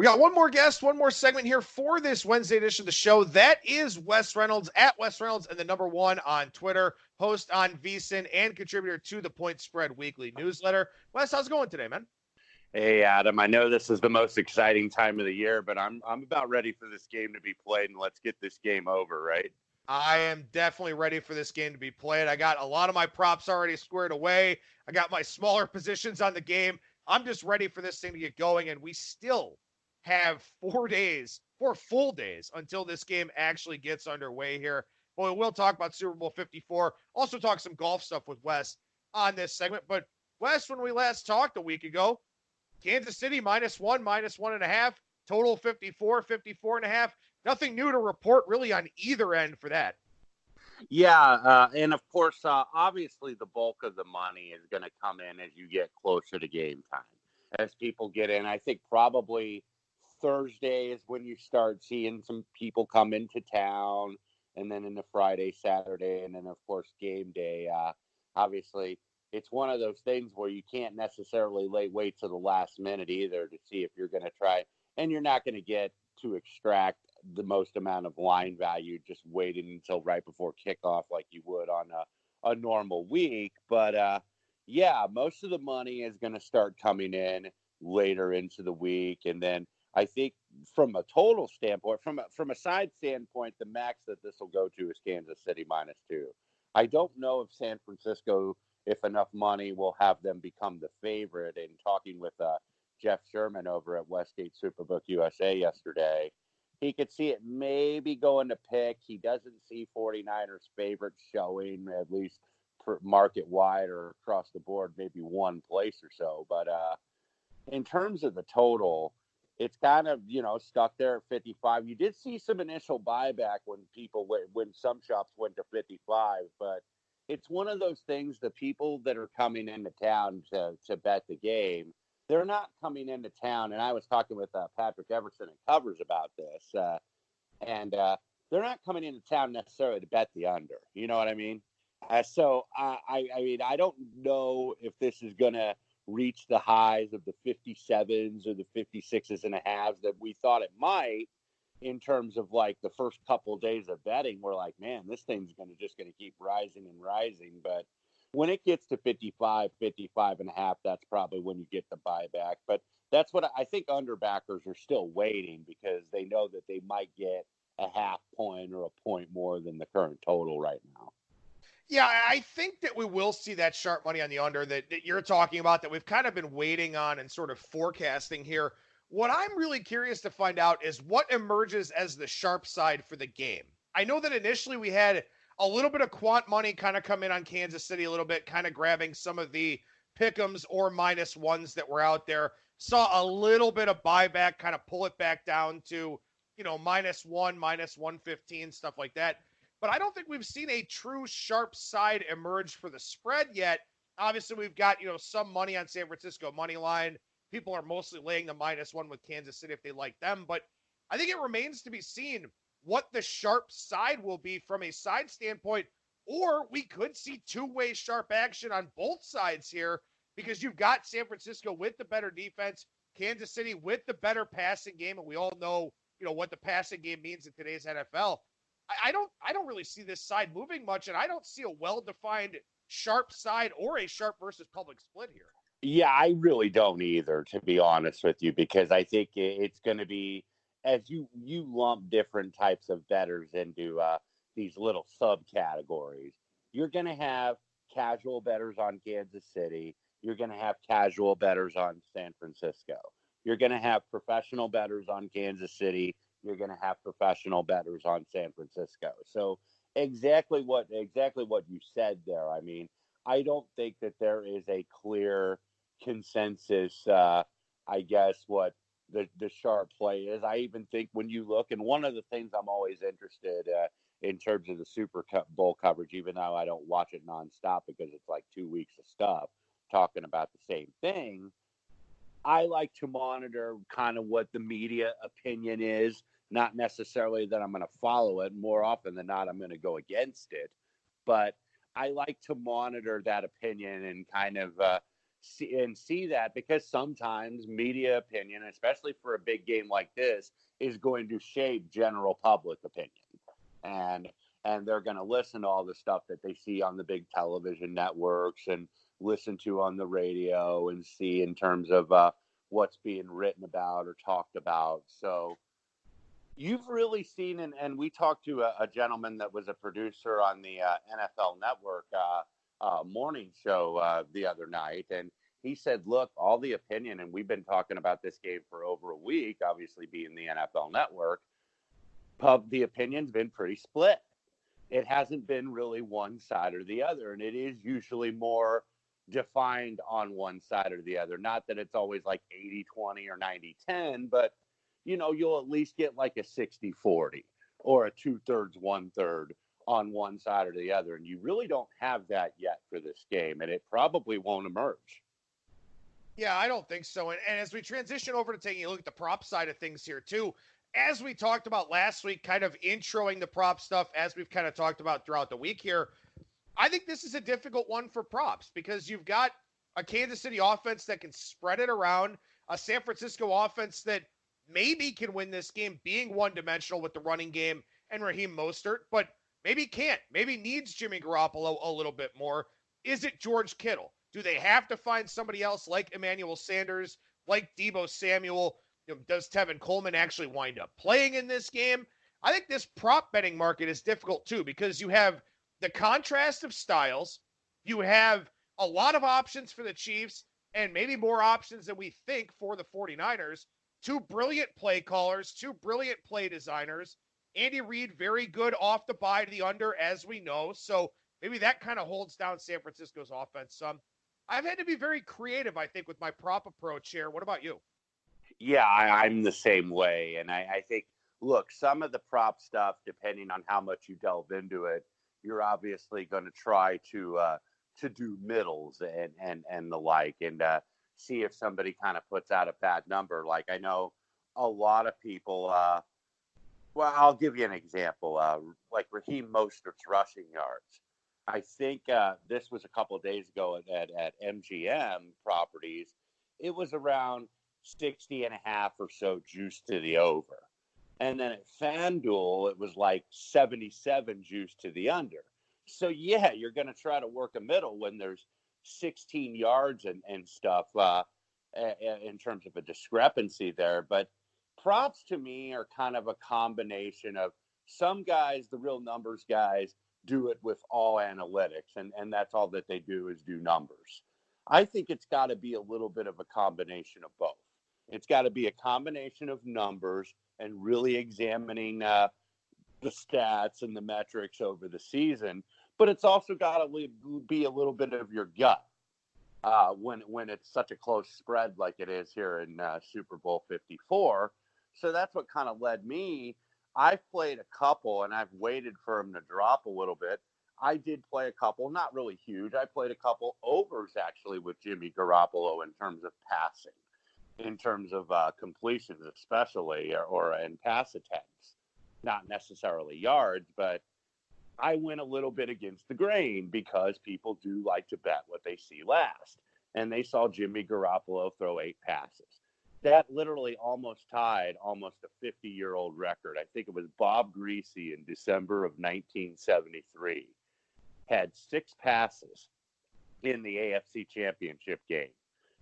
We got one more guest, one more segment here for this Wednesday edition of the show. That is Wes Reynolds at Wes Reynolds and the number one on Twitter, host on VSIN, and contributor to the Point Spread Weekly newsletter. Wes, how's it going today, man? Hey, Adam. I know this is the most exciting time of the year, but I'm about ready for this game to be played, and let's get this game over, right? I am definitely ready for this game to be played. I got a lot of my props already squared away. I got my smaller positions on the game. I'm just ready for this thing to get going, and we still have 4 full days until this game actually gets underway here. Well, we'll talk about Super Bowl 54, also talk some golf stuff with Wes on this segment. But Wes, when we last talked a week ago, Kansas City -1, -1.5, total 54, 54.5. Nothing new to report really on either end for that. Yeah, and of course, obviously the bulk of the money is going to come in as you get closer to game time. As people get in, I think probably Thursday is when you start seeing some people come into town, and then into Friday, Saturday, and then, of course, game day. Obviously, it's one of those things where you can't necessarily wait to the last minute either to see if you're going to try, and you're not going to get to extract the most amount of line value just waiting until right before kickoff like you would on a normal week. But, yeah, most of the money is going to start coming in later into the week, and then I think from a total standpoint, from a side standpoint, the max that this will go to is Kansas City -2. I don't know if San Francisco, if enough money will have them become the favorite. And talking with Jeff Sherman over at Westgate Superbook USA yesterday, he could see it maybe going to pick. He doesn't see 49ers favorites showing, at least market wide or across the board, maybe one place or so. But in terms of the total, it's kind of, stuck there at 55. You did see some initial buyback when some shops went to 55, but it's one of those things, the people that are coming into town to bet the game, they're not coming into town. And I was talking with Patrick Everson and Covers about this, and they're not coming into town necessarily to bet the under. You know what I mean? So I mean, I don't know if this is going to reach the highs of the 57s or the 56s and a halves that we thought it might in terms of like the first couple of days of betting. We're like, man, this thing's going to keep rising and rising. But when it gets to 55, 55 and a half, that's probably when you get the buyback. But that's what I think underbackers are still waiting because they know that they might get a half point or a point more than the current total right now. Yeah, I think that we will see that sharp money on the under that you're talking about that we've kind of been waiting on and sort of forecasting here. What I'm really curious to find out is what emerges as the sharp side for the game. I know that initially we had a little bit of quant money kind of come in on Kansas City a little bit, kind of grabbing some of the pick'ems or -1s that were out there. Saw a little bit of buyback, kind of pull it back down to, -1, -115, stuff like that. But I don't think we've seen a true sharp side emerge for the spread yet. Obviously, we've got, some money on San Francisco money line. People are mostly laying the -1 with Kansas City if they like them. But I think it remains to be seen what the sharp side will be from a side standpoint. Or we could see two-way sharp action on both sides here because you've got San Francisco with the better defense, Kansas City with the better passing game. And we all know, what the passing game means in today's NFL. I don't really see this side moving much, and I don't see a well-defined sharp side or a sharp versus public split here. Yeah, I really don't either, to be honest with you, because I think it's going to be, as you lump different types of bettors into these little subcategories, you're going to have casual bettors on Kansas City. You're going to have casual bettors on San Francisco. You're going to have professional bettors on Kansas City. You're going to have professional bettors on San Francisco. So exactly what you said there. I mean, I don't think that there is a clear consensus, I guess, what the sharp play is. I even think when you look, and one of the things I'm always interested in terms of the Super Bowl coverage, even though I don't watch it nonstop because it's like 2 weeks of stuff talking about the same thing, I like to monitor kind of what the media opinion is. Not necessarily that I'm going to follow it. More often than not, I'm going to go against it. But I like to monitor that opinion and kind of see that, because sometimes media opinion, especially for a big game like this, is going to shape general public opinion. And they're going to listen to all the stuff that they see on the big television networks and listen to on the radio and see in terms of what's being written about or talked about. So you've really seen, and we talked to a gentleman that was a producer on the NFL Network morning show the other night, and he said, look, all the opinion, and we've been talking about this game for over a week, obviously being the NFL Network, the opinion's been pretty split. It hasn't been really one side or the other, and it is usually more defined on one side or the other. Not that it's always like 80-20 or 90-10, but, you'll at least get like a 60-40 or a 2/3, 1/3 on one side or the other. And you really don't have that yet for this game, and it probably won't emerge. Yeah, I don't think so. And as we transition over to taking a look at the prop side of things here too, as we talked about last week, kind of introing the prop stuff, as we've kind of talked about throughout the week here, I think this is a difficult one for props because you've got a Kansas City offense that can spread it around, a San Francisco offense that maybe can win this game being one-dimensional with the running game and Raheem Mostert, but maybe can't, maybe needs Jimmy Garoppolo a little bit more. Is it George Kittle? Do they have to find somebody else like Emmanuel Sanders, like Deebo Samuel? Does Tevin Coleman actually wind up playing in this game? I think this prop betting market is difficult too because you have the contrast of styles. You have a lot of options for the Chiefs and maybe more options than we think for the 49ers. Two brilliant play callers, two brilliant play designers. Andy Reid, very good off the bye to the under, as we know. So maybe that kind of holds down San Francisco's offense some. I've had to be very creative, I think, with my prop approach here. What about you? Yeah, I'm the same way. And I think, look, some of the prop stuff, depending on how much you delve into it, you're obviously going to try to do middles and the like, and see if somebody kind of puts out a bad number. Like I know a lot of people, well, I'll give you an example, like Raheem Mostert's rushing yards. I think this was a couple of days ago at MGM Properties. It was around 60.5 or so juice to the over. And then at FanDuel, it was like 77 juice to the under. So, yeah, you're going to try to work a middle when there's 16 yards and stuff in terms of a discrepancy there. But props to me are kind of a combination of some guys, the real numbers guys, do it with all analytics, and that's all that they do is do numbers. I think it's got to be a little bit of a combination of both. It's got to be a combination of numbers and really examining the stats and the metrics over the season, but it's also got to be a little bit of your gut when it's such a close spread like it is here in Super Bowl 54. So that's what kind of led me. I've played a couple, and I've waited for them to drop a little bit. I did play a couple, not really huge. I played a couple overs, actually, with Jimmy Garoppolo in terms of passing, in terms of completions especially, or in pass attempts. Not necessarily yards, but I went a little bit against the grain because people do like to bet what they see last. And they saw Jimmy Garoppolo throw 8 passes. That literally almost tied almost a 50-year-old record. I think it was Bob Griese in December of 1973. Had 6 passes in the AFC Championship game.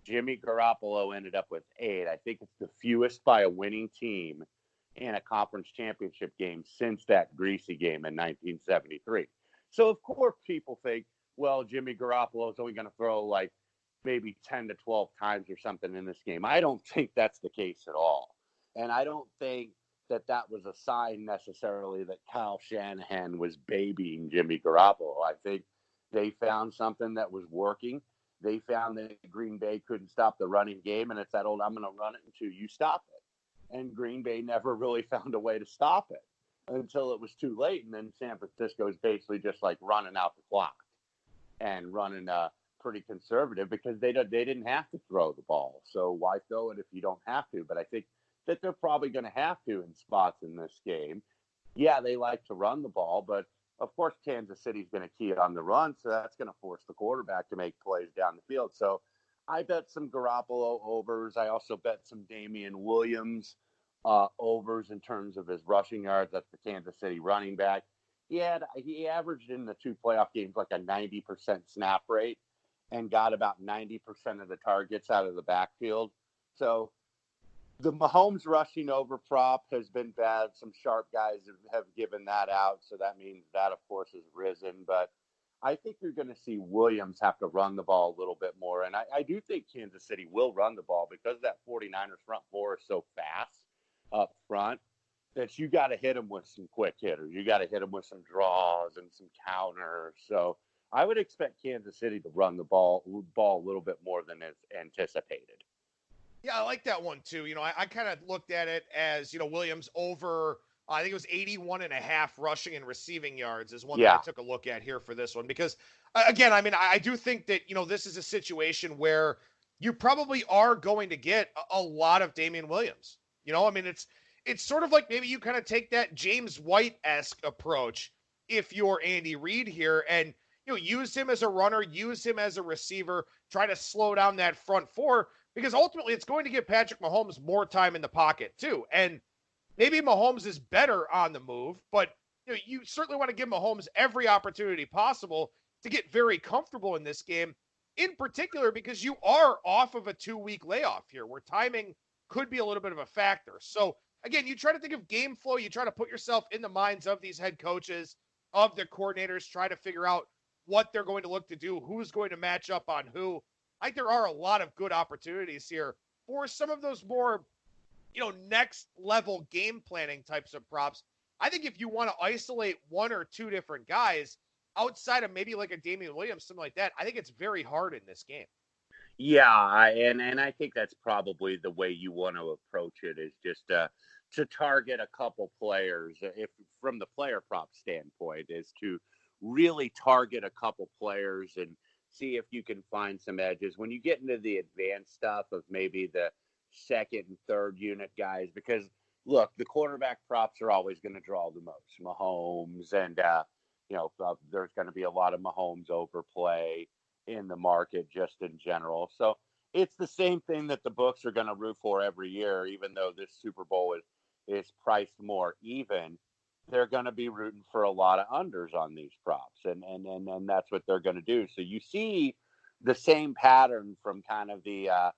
Jimmy Garoppolo ended up with 8. I think it's the fewest by a winning team in a conference championship game since that Griese game in 1973. So, of course, people think, well, Jimmy Garoppolo is only going to throw like maybe 10 to 12 times or something in this game. I don't think that's the case at all. And I don't think that was a sign necessarily that Kyle Shanahan was babying Jimmy Garoppolo. I think they found something that was working. They found that Green Bay couldn't stop the running game, and it's that old, I'm going to run it until you stop it. And Green Bay never really found a way to stop it until it was too late. And then San Francisco is basically just like running out the clock and running pretty conservative because they didn't have to throw the ball. So why throw it if you don't have to? But I think that they're probably going to have to in spots in this game. Yeah, they like to run the ball, but of course Kansas City's going to key it on the run, so that's going to force the quarterback to make plays down the field. So I bet some Garoppolo overs. I also bet some Damian Williams overs in terms of his rushing yards. That's the Kansas City running back. He averaged in the 2 playoff games like a 90% snap rate and got about 90% of the targets out of the backfield. So the Mahomes rushing over prop has been bad. Some sharp guys have given that out. So that means that, of course, has risen. But I think you're going to see Williams have to run the ball a little bit more. And I do think Kansas City will run the ball because that 49ers front four is so fast up front that you got to hit them with some quick hitters. You got to hit them with some draws and some counters. So I would expect Kansas City to run the ball a little bit more than is anticipated. Yeah, I like that one too. I kind of looked at it as, Williams over, I think it was 81.5 rushing and receiving yards is one that I took a look at here for this one. Because, again, I do think that, this is a situation where you probably are going to get a lot of Damian Williams. It's sort of like maybe you kind of take that James White-esque approach if you're Andy Reid here and, use him as a runner, use him as a receiver, try to slow down that front four. Because ultimately, it's going to give Patrick Mahomes more time in the pocket, too. And maybe Mahomes is better on the move, but you certainly want to give Mahomes every opportunity possible to get very comfortable in this game, in particular because you are off of a 2-week layoff here where timing could be a little bit of a factor. So, again, you try to think of game flow. You try to put yourself in the minds of these head coaches, of the coordinators, try to figure out what they're going to look to do, who's going to match up on who. I think there are a lot of good opportunities here for some of those more, next level game planning types of props. I think if you want to isolate one or two different guys outside of maybe like a Damian Williams, something like that, I think it's very hard in this game. Yeah, and I think that's probably the way you want to approach it is just to target a couple players. If from the player prop standpoint, is to really target a couple players and see if you can find some edges when you get into the advanced stuff of maybe the second and third unit guys, because look, the quarterback props are always going to draw the most. Mahomes and, there's going to be a lot of Mahomes overplay in the market just in general. So it's the same thing that the books are going to root for every year, even though this Super Bowl is priced more even. They're going to be rooting for a lot of unders on these props, and that's what they're going to do. So you see the same pattern from kind of the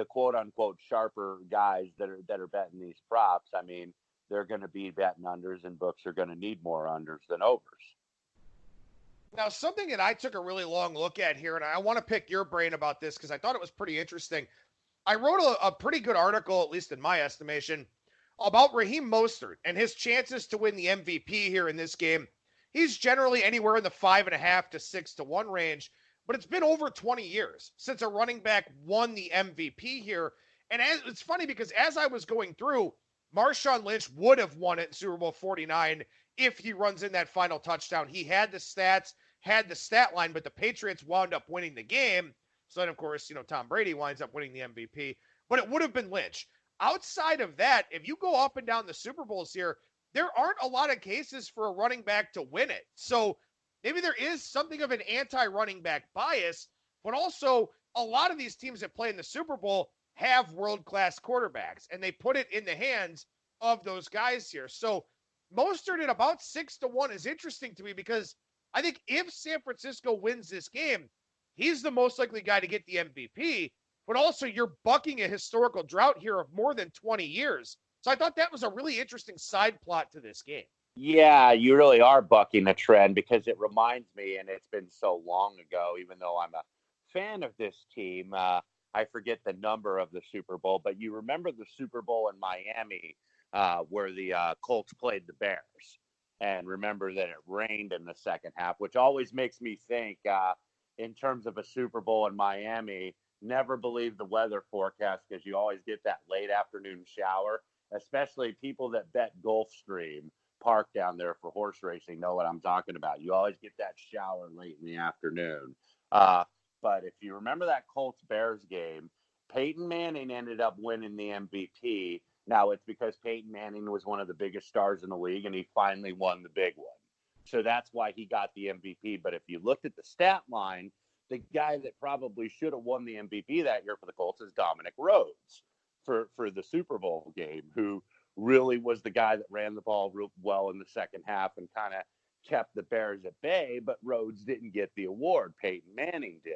quote unquote sharper guys that are betting these props. I mean, they're going to be betting unders, and books are going to need more unders than overs. Now, something that I took a really long look at here, and I want to pick your brain about this because I thought it was pretty interesting. I wrote a pretty good article, at least in my estimation, about Raheem Mostert and his chances to win the MVP here in this game. He's generally anywhere in the 5.5 to 6 to 1 range, but it's been over 20 years since a running back won the MVP here. And it's funny because as I was going through, Marshawn Lynch would have won it in Super Bowl 49 if he runs in that final touchdown. He had the stats, had the stat line, but the Patriots wound up winning the game. So then, of course, Tom Brady winds up winning the MVP, but it would have been Lynch. Outside of that, if you go up and down the Super Bowls here, there aren't a lot of cases for a running back to win it. So maybe there is something of an anti-running back bias, but also a lot of these teams that play in the Super Bowl have world-class quarterbacks, and they put it in the hands of those guys here. So Mostert at about 6 to 1 is interesting to me because I think if San Francisco wins this game, he's the most likely guy to get the MVP. But also you're bucking a historical drought here of more than 20 years. So I thought that was a really interesting side plot to this game. Yeah, you really are bucking a trend because it reminds me, and it's been so long ago, even though I'm a fan of this team, I forget the number of the Super Bowl, but you remember the Super Bowl in Miami where the Colts played the Bears. And remember that it rained in the second half, which always makes me think in terms of a Super Bowl in Miami, never believe the weather forecast because you always get that late afternoon shower, especially people that bet Gulfstream Park down there for horse racing know what I'm talking about. You always get that shower late in the afternoon. But if you remember that Colts-Bears game, Peyton Manning ended up winning the MVP. Now, it's because Peyton Manning was one of the biggest stars in the league, and he finally won the big one. So that's why he got the MVP. But if you looked at the stat line, the guy that probably should have won the MVP that year for the Colts is Dominic Rhodes for the Super Bowl game, who really was the guy that ran the ball real well in the second half and kind of kept the Bears at bay, but Rhodes didn't get the award. Peyton Manning did.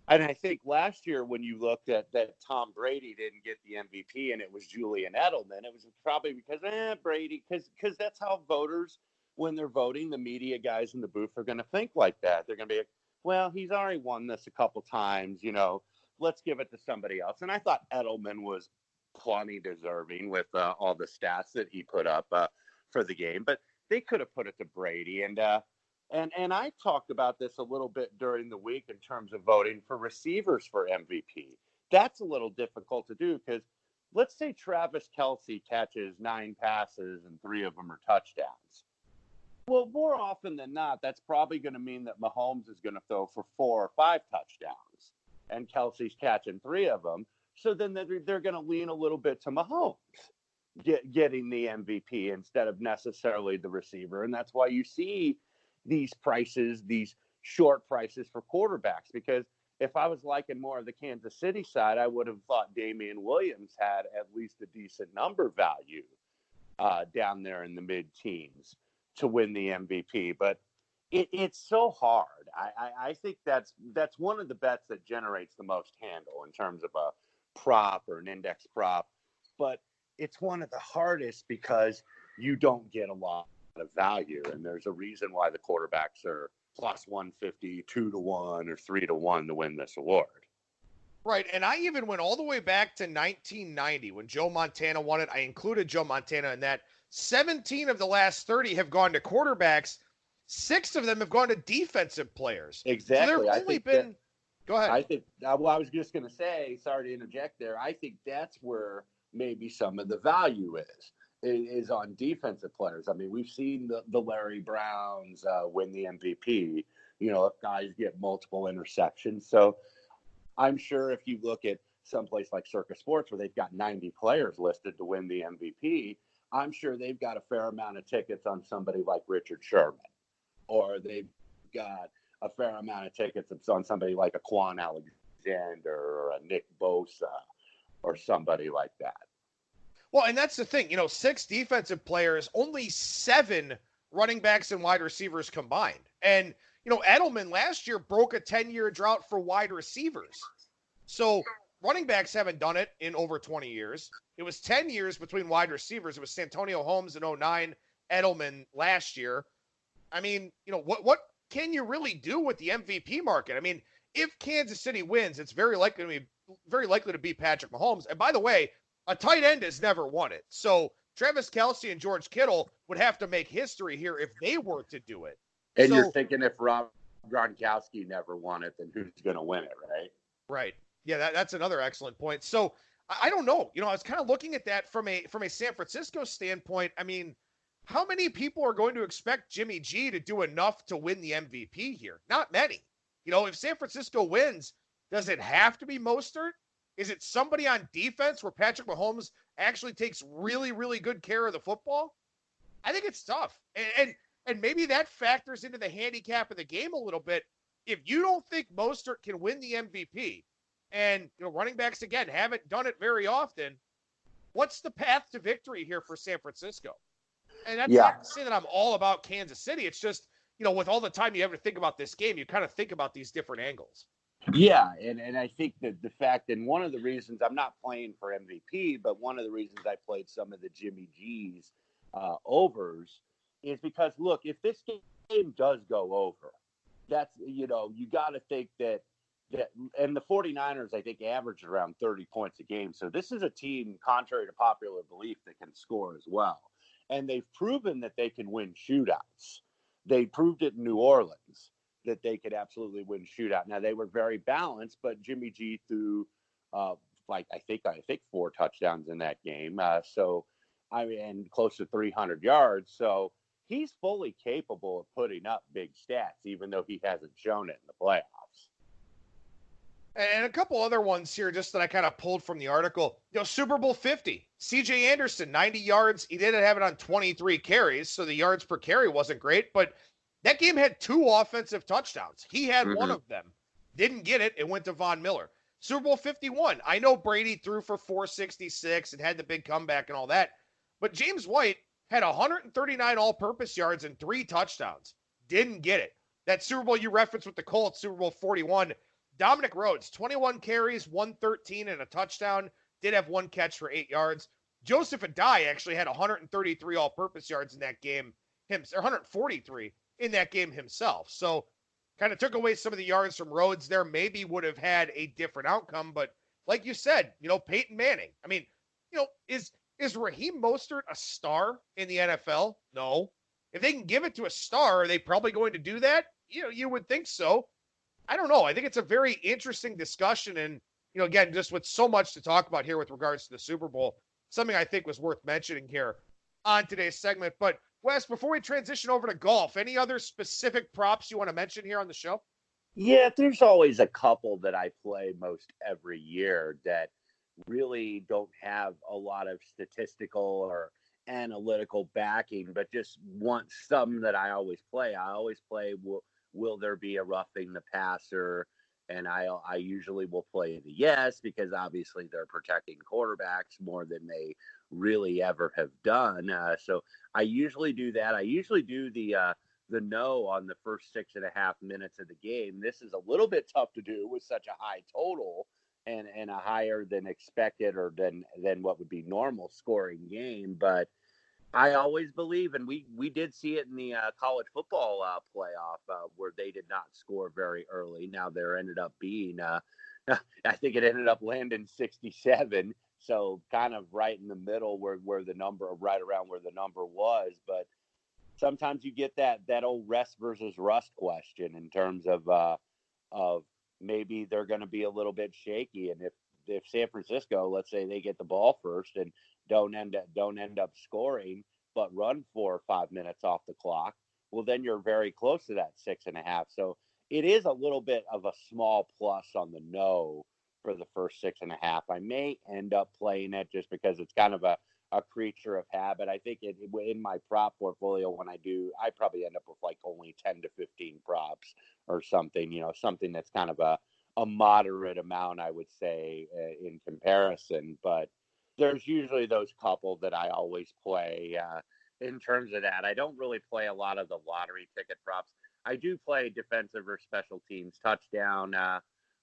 And I think last year when you looked at that Tom Brady didn't get the MVP and it was Julian Edelman, it was probably because, Brady, because that's how voters, when they're voting, the media guys in the booth are going to think like that. They're going to be like, well, he's already won this a couple times, let's give it to somebody else. And I thought Edelman was plenty deserving with all the stats that he put up for the game, but they could have put it to Brady. And I talked about this a little bit during the week in terms of voting for receivers for MVP. That's a little difficult to do because let's say Travis Kelce catches 9 passes and 3 of them are touchdowns. Well, more often than not, that's probably going to mean that Mahomes is going to throw for 4 or 5 touchdowns and Kelce's catching 3 of them. So then they're going to lean a little bit to Mahomes getting the MVP instead of necessarily the receiver. And that's why you see these prices, these short prices for quarterbacks, because if I was liking more of the Kansas City side, I would have thought Damian Williams had at least a decent number value down there in the mid-teens to win the MVP. But it's so hard. I think that's one of the bets that generates the most handle in terms of a prop or an index prop. But it's one of the hardest because you don't get a lot of value, and there's a reason why the quarterbacks are plus 150, 2-1, or 3-1 to win this award. Right, and I even went all the way back to 1990 when Joe Montana won it. I included Joe Montana in that. 17 of the last 30 have gone to quarterbacks. 6 of them have gone to defensive players. Exactly. So there have only been. Go ahead. I think. Well, I was just going to say. Sorry to interject there. I think that's where maybe some of the value is on defensive players. I mean, we've seen the Larry Browns win the MVP. If guys get multiple interceptions. So I'm sure if you look at someplace like Circus Sports where they've got 90 players listed to win the MVP, I'm sure they've got a fair amount of tickets on somebody like Richard Sherman, or they've got a fair amount of tickets on somebody like a Quan Alexander or a Nick Bosa or somebody like that. Well, and that's the thing, 6 defensive players, only 7 running backs and wide receivers combined. And, Edelman last year broke a 10-year drought for wide receivers. So running backs haven't done it in over 20 years. It was 10 years between wide receivers. It was Santonio Holmes in 2009, Edelman last year. I mean, what can you really do with the MVP market? I mean, if Kansas City wins, it's very likely to be Patrick Mahomes. And by the way, a tight end has never won it. So Travis Kelce and George Kittle would have to make history here if they were to do it. And you're thinking if Rob Gronkowski never won it, then who's going to win it, right? Right. Yeah, that's another excellent point. So I don't know. I was kind of looking at that from a San Francisco standpoint. I mean, how many people are going to expect Jimmy G to do enough to win the MVP here? Not many. If San Francisco wins, does it have to be Mostert? Is it somebody on defense where Patrick Mahomes actually takes really, really good care of the football? I think it's tough. And maybe that factors into the handicap of the game a little bit. If you don't think Mostert can win the MVP, and running backs, again, haven't done it very often, what's the path to victory here for San Francisco? And that's not to say that I'm all about Kansas City. It's just, with all the time you have to think about this game, you kind of think about these different angles. Yeah, and I think that the fact, and one of the reasons I'm not playing for MVP, but one of the reasons I played some of the Jimmy G's overs is because, look, if this game does go over, that's, you got to think that, and the 49ers, I think, averaged around 30 points a game. So this is a team, contrary to popular belief, that can score as well. And they've proven that they can win shootouts. They proved it in New Orleans that they could absolutely win shootout. Now, they were very balanced, but Jimmy G threw I think 4 touchdowns in that game. And close to 300 yards. So he's fully capable of putting up big stats, even though he hasn't shown it in the playoffs. And a couple other ones here just that I kind of pulled from the article. Super Bowl 50, C.J. Anderson, 90 yards. He didn't have it on 23 carries, so the yards per carry wasn't great, but that game had 2 offensive touchdowns. He had one of them. Didn't get it. It went to Von Miller. Super Bowl 51. I know Brady threw for 466 and had the big comeback and all that, but James White had 139 all-purpose yards and 3 touchdowns. Didn't get it. That Super Bowl you referenced with the Colts, Super Bowl 41, Dominic Rhodes, 21 carries, 113 and a touchdown. Did have 1 catch for 8 yards. Joseph Adai actually had 133 all-purpose yards in that game, or 143 in that game himself. So kind of took away some of the yards from Rhodes there. Maybe would have had a different outcome. But like you said, Peyton Manning. I mean, is Raheem Mostert a star in the NFL? No. If they can give it to a star, are they probably going to do that? You would think so. I don't know. I think it's a very interesting discussion. And, again, just with so much to talk about here with regards to the Super Bowl, something I think was worth mentioning here on today's segment. But Wes, before we transition over to golf, any other specific props you want to mention here on the show? Yeah, there's always a couple that I play most every year that really don't have a lot of statistical or analytical backing, but just want some that I always play. I always play, will there be a roughing the passer? And I usually will play the yes, because obviously they're protecting quarterbacks more than they really ever have done. So I usually do that. I usually do the no on the first 6.5 minutes of the game. This is a little bit tough to do with such a high total and a higher than expected or than what would be normal scoring game. But I always believe, and we did see it in the college football playoff where they did not score very early. Now there ended up being, I think it ended up landing 67. So kind of right in the middle where the number, right around where the number was. But sometimes you get that old rest versus rust question in terms of maybe they're going to be a little bit shaky. And if San Francisco, let's say they get the ball first and don't end up scoring, but run 4 or 5 minutes off the clock, well, then you're very close to that 6.5. So it is a little bit of a small plus on the no for the first 6.5. I may end up playing it just because it's kind of a creature of habit. I think in my prop portfolio, when I probably end up with like only 10 to 15 props or something, something that's kind of a moderate amount, I would say, in comparison. But there's usually those couple that I always play in terms of that. I don't really play a lot of the lottery ticket props. I do play defensive or special teams touchdown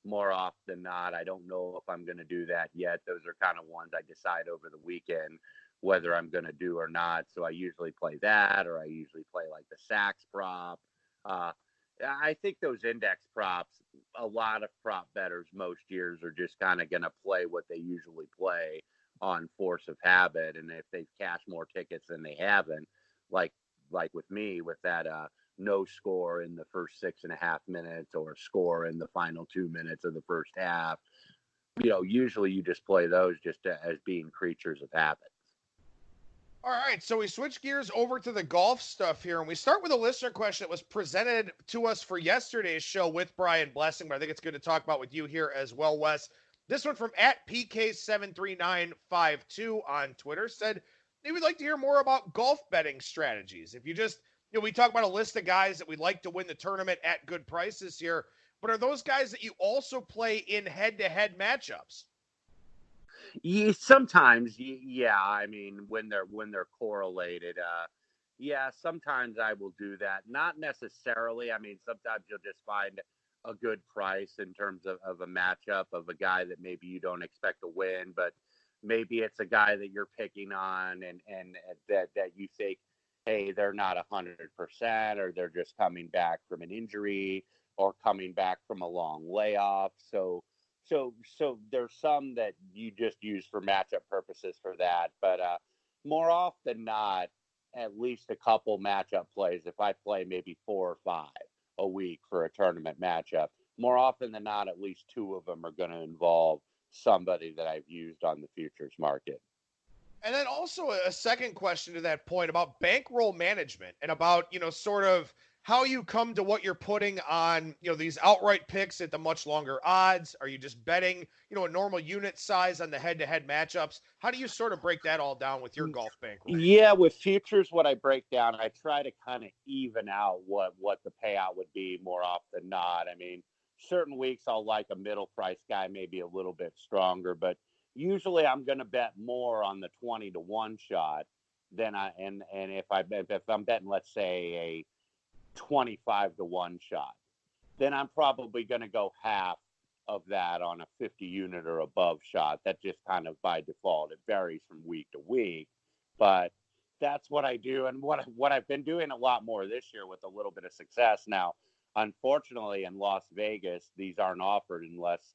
more often than not. I don't know if I'm going to do that yet. Those are kind of ones I decide over the weekend whether I'm going to do or not. So I usually play that, or I usually play like the sacks prop. I think those index props, a lot of prop bettors most years are just kind of going to play what they usually play on force of habit. And if they've cashed more tickets than they haven't, like with me with that no score in the first 6.5 minutes or score in the final 2 minutes of the first half, usually you just play those just as being creatures of habit. All right, so we switch gears over to the golf stuff here, and we start with a listener question that was presented to us for yesterday's show with Brian Blessing, but I think it's good to talk about with you here as well, Wes. This one from @PK73952 on Twitter said they would like to hear more about golf betting strategies. If you just, we talk about a list of guys that we'd like to win the tournament at good prices here, but are those guys that you also play in head-to-head matchups? Yeah, sometimes, yeah. I mean, when they're correlated, yeah, sometimes I will do that. Not necessarily. I mean, sometimes you'll just find a good price in terms of a matchup of a guy that maybe you don't expect to win, but maybe it's a guy that you're picking on and that you think, hey, they're not 100%, or they're just coming back from an injury or coming back from a long layoff. So there's some that you just use for matchup purposes for that. But more often than not, at least a couple matchup plays, if I play maybe 4 or 5 a week for a tournament matchup, more often than not, at least 2 of them are going to involve somebody that I've used on the futures market. And then also a second question to that point about bankroll management and about, sort of how you come to what you're putting on, these outright picks at the much longer odds. Are you just betting, a normal unit size on the head-to-head matchups? How do you sort of break that all down with your golf bankroll? Yeah, with futures, what I break down, I try to kind of even out what the payout would be more often than not. I mean, Certain weeks I'll like a middle price guy, maybe a little bit stronger, but usually I'm going to bet more on the 20-1 shot than if I'm betting, let's say, a 25-1 shot, then I'm probably going to go half of that on a 50 unit or above shot. That just kind of by default. It varies from week to week, but that's what I do. And what I've been doing a lot more this year with a little bit of success. Now, unfortunately, in Las Vegas, these aren't offered unless,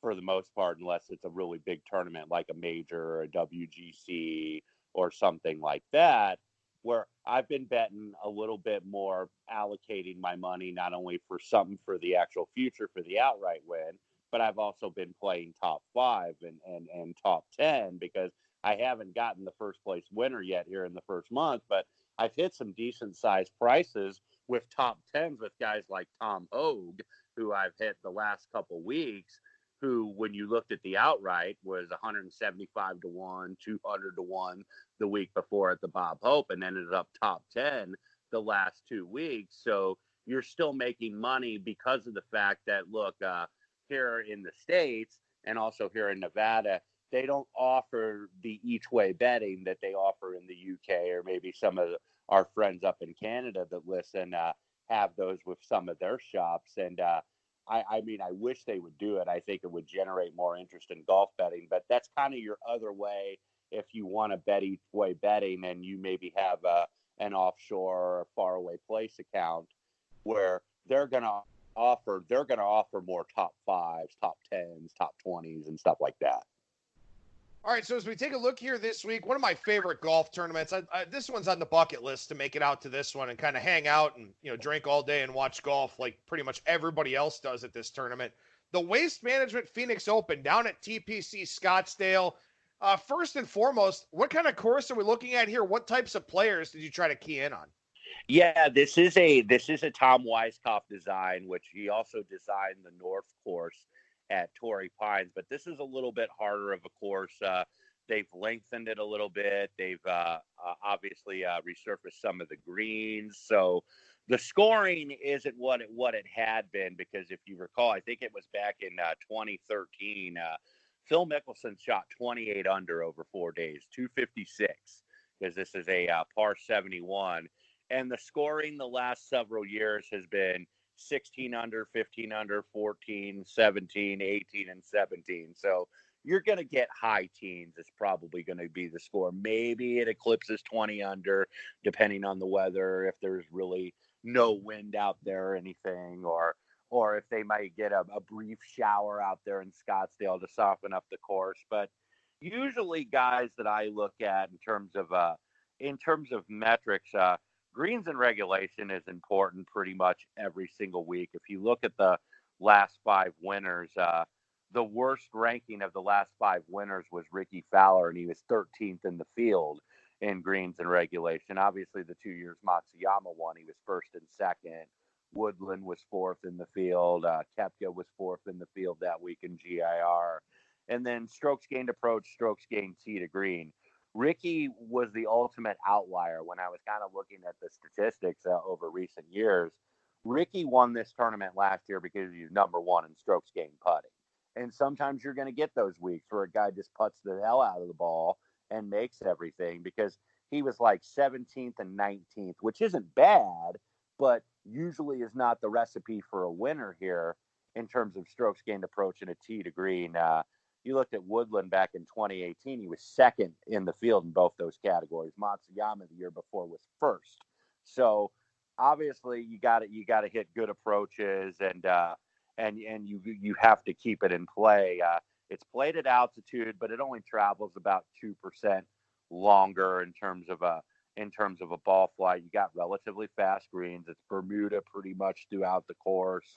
for the most part, unless it's a really big tournament like a major or a WGC or something like that, where I've been betting a little bit more, allocating my money not only for something for the actual future for the outright win, but I've also been playing top 5 and top 10 because I haven't gotten the first place winner yet here in the first month, but I've hit some decent sized prices with top 10s with guys like Tom Hogue, who I've hit the last couple weeks, who, when you looked at the outright, was 175-1, 200-1 the week before at the Bob Hope, and ended up top 10 the last 2 weeks. So you're still making money because of the fact that, look, here in the States and also here in Nevada, they don't offer the each way betting that they offer in the UK, or maybe some of our friends up in Canada that listen have those with some of their shops. And I mean, I wish they would do it. I think it would generate more interest in golf betting, but that's kind of your other way if you want to bet each way betting, and you maybe have an offshore or faraway place account where they're going to offer more top 5s, top 10s, top 20s, and stuff like that. All right, so as we take a look here this week, one of my favorite golf tournaments, this one's on the bucket list to make it out to this one and kind of hang out and, drink all day and watch golf like pretty much everybody else does at this tournament. The Waste Management Phoenix Open down at TPC Scottsdale. First and foremost, what kind of course are we looking at here? What types of players did you try to key in on? Yeah, this is a Tom Weiskopf design, which he also designed the North course at Torrey Pines, but this is a little bit harder of a course. They've lengthened it a little bit. They've obviously resurfaced some of the greens, so the scoring isn't what it had been, because if you recall, I think it was back in 2013. Phil Mickelson shot 28 under over 4 days, 256, because this is a par 71. And the scoring the last several years has been 16 under, 15 under, 14, 17, 18, and 17. So you're going to get high teens. It's probably going to be the score. Maybe it eclipses 20 under, depending on the weather, if there's really no wind out there or anything, or if they might get a brief shower out there in Scottsdale to soften up the course. But usually guys that I look at in terms of metrics, greens and regulation is important pretty much every single week. If you look at the last 5 winners, the worst ranking of the last 5 winners was Ricky Fowler, and he was 13th in the field in greens and regulation. Obviously, the 2 years Matsuyama won, he was first and second. Woodland was 4th in the field. Koepka was 4th in the field that week in GIR. And then strokes gained approach, strokes gained tee to green. Ricky was the ultimate outlier when I was kind of looking at the statistics over recent years. Ricky won this tournament last year because he was number 1 in strokes gained putting. And sometimes you're going to get those weeks where a guy just puts the hell out of the ball and makes everything, because he was like 17th and 19th, which isn't bad, but usually is not the recipe for a winner here in terms of strokes gained approach and a tee to green. You looked at Woodland back in 2018, he was second in the field in both those categories. Matsuyama the year before was first. So obviously you got to hit good approaches, and you have to keep it in play. It's played at altitude, but it only travels about 2% longer in terms of a ball flight. You got relatively fast greens. It's Bermuda pretty much throughout the course.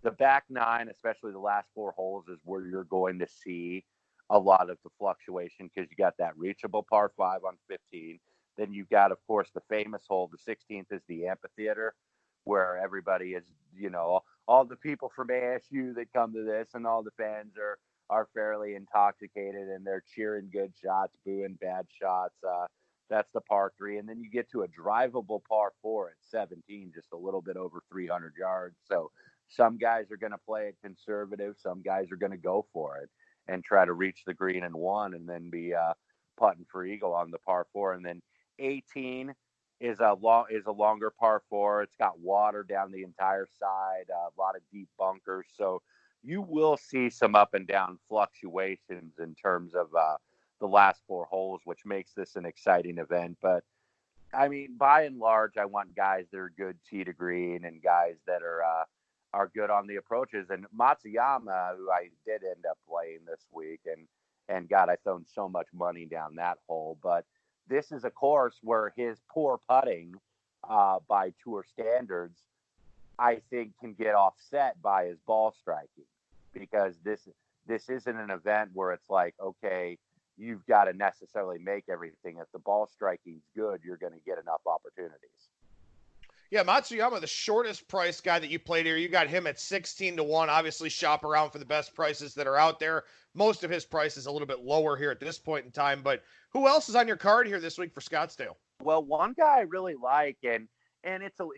The back 9, especially the last 4 holes, is where you're going to see a lot of the fluctuation, because you got that reachable par 5 on 15. Then you've got, of course, the famous hole. The 16th is the amphitheater, where everybody is, all the people from ASU that come to this and all the fans are fairly intoxicated, and they're cheering good shots, booing bad shots. That's the par 3. And then you get to a drivable par 4 at 17, just a little bit over 300 yards. So Some guys are going to play it conservative. Some guys are going to go for it and try to reach the green in one and then be putting for eagle on the par four. And then 18 is a longer par four. It's got water down the entire side, a lot of deep bunkers. So you will see some up and down fluctuations in terms of the last four holes, which makes this an exciting event. But I mean, by and large, I want guys that are good tee to green and guys that are good on the approaches. And Matsuyama, who I did end up playing this week, and God, I thrown so much money down that hole. But this is a course where his poor putting by tour standards, I think, can get offset by his ball striking, because this isn't an event where it's like, okay, you've got to necessarily make everything. If the ball striking's good, you're going to get enough opportunities. Yeah, Matsuyama, the shortest price guy that you played here, you got him at 16-1. Obviously, shop around for the best prices that are out there. Most of his price is a little bit lower here at this point in time. But who else is on your card here this week for Scottsdale? Well, one guy I really like, and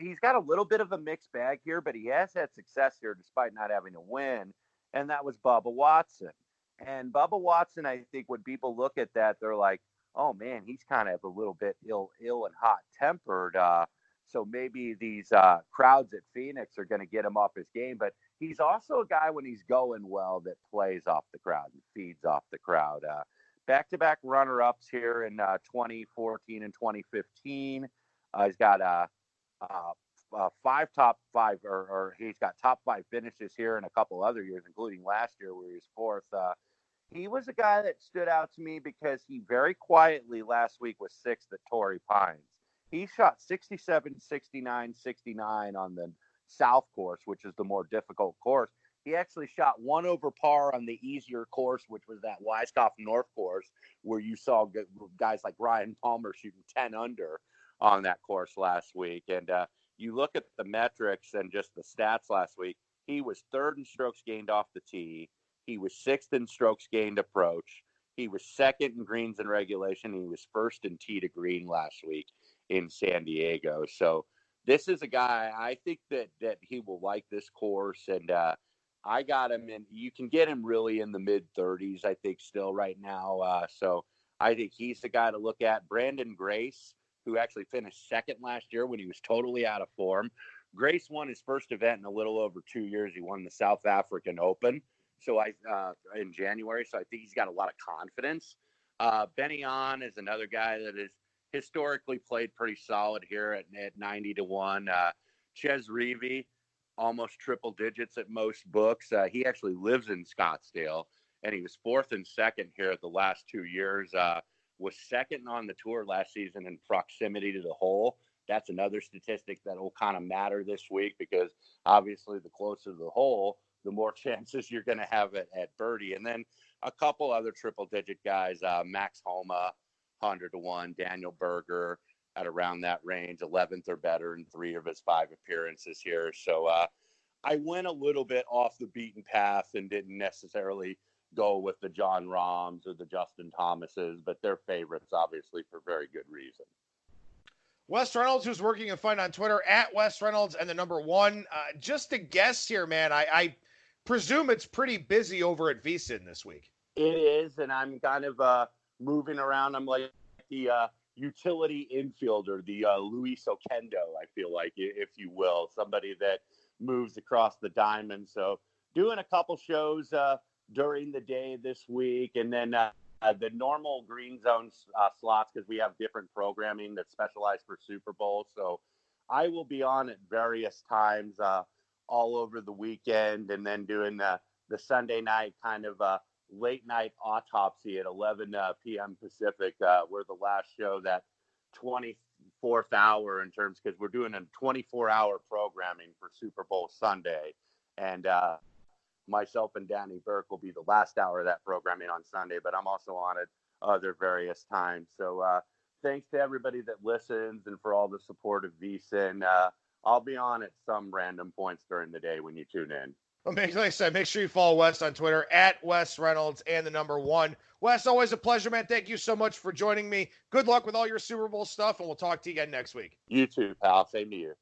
he's got a little bit of a mixed bag here, but he has had success here despite not having a win, and that was Bubba Watson. And Bubba Watson, I think when people look at that, they're like, oh, man, he's kind of a little bit ill and hot-tempered. So maybe these crowds at Phoenix are going to get him off his game. But he's also a guy, when he's going well, that plays off the crowd and feeds off the crowd. Back-to-back runner-ups here in 2014 and 2015. He's got he's got top five finishes here in a couple other years, including last year where he was fourth. He was a guy that stood out to me because he very quietly last week was sixth at Torrey Pines. He shot 67, 69, 69 on the South course, which is the more difficult course. He actually shot one over par on the easier course, which was that Weiskopf North course, where you saw guys like Ryan Palmer shooting 10 under on that course last week. And you look at the metrics and just the stats last week, he was third in strokes gained off the tee. He was sixth in strokes gained approach. He was second in greens in regulation. He was first in tee to green last week in San Diego. So this is a guy, I think that he will like this course. And I got him in, you can get him really in the mid 30s, I think, still right now. So I think he's the guy to look at. Brandon Grace, who actually finished second last year when he was totally out of form. Grace won his first event in a little over 2 years. He won the South African Open. So in January. So I think he's got a lot of confidence. Benny On is another guy that is historically played pretty solid here at 90-1. Ches Reavie, almost triple digits at most books. He actually lives in Scottsdale, and he was fourth and second here the last 2 years. Was second on the tour last season in proximity to the hole. That's another statistic that will kind of matter this week, because obviously the closer to the hole, the more chances you're going to have at birdie. And then a couple other triple-digit guys, Max Homa, 100-1, Daniel Berger at around that range, 11th or better in 3 of his 5 appearances here. So I went a little bit off the beaten path and didn't necessarily go with the John Rahms or the Justin Thomases, but they're favorites, obviously, for very good reason. Wes Reynolds, who's working and find on Twitter, at Wes Reynolds and the number 1. Just a guess here, man. I presume it's pretty busy over at VSIN this week. It is, and I'm kind of moving around. I'm like the utility infielder, the Luis Oquendo, I feel like, if you will, somebody that moves across the diamond. So doing a couple shows during the day this week, and then the normal green zone slots, because we have different programming that's specialized for Super Bowl. So I will be on at various times all over the weekend, and then doing the Sunday night kind of late night autopsy at 11 p.m. Pacific. We're the last show, that 24th hour in terms, because we're doing a 24-hour programming for Super Bowl Sunday. And myself and Danny Burke will be the last hour of that programming on Sunday, but I'm also on at other various times. So thanks to everybody that listens and for all the support of VSIN. I'll be on at some random points during the day when you tune in. Well, like I said, make sure you follow Wes on Twitter, at Wes Reynolds and the number 1. Wes, always a pleasure, man. Thank you so much for joining me. Good luck with all your Super Bowl stuff, and we'll talk to you again next week. You too, pal. Same to you.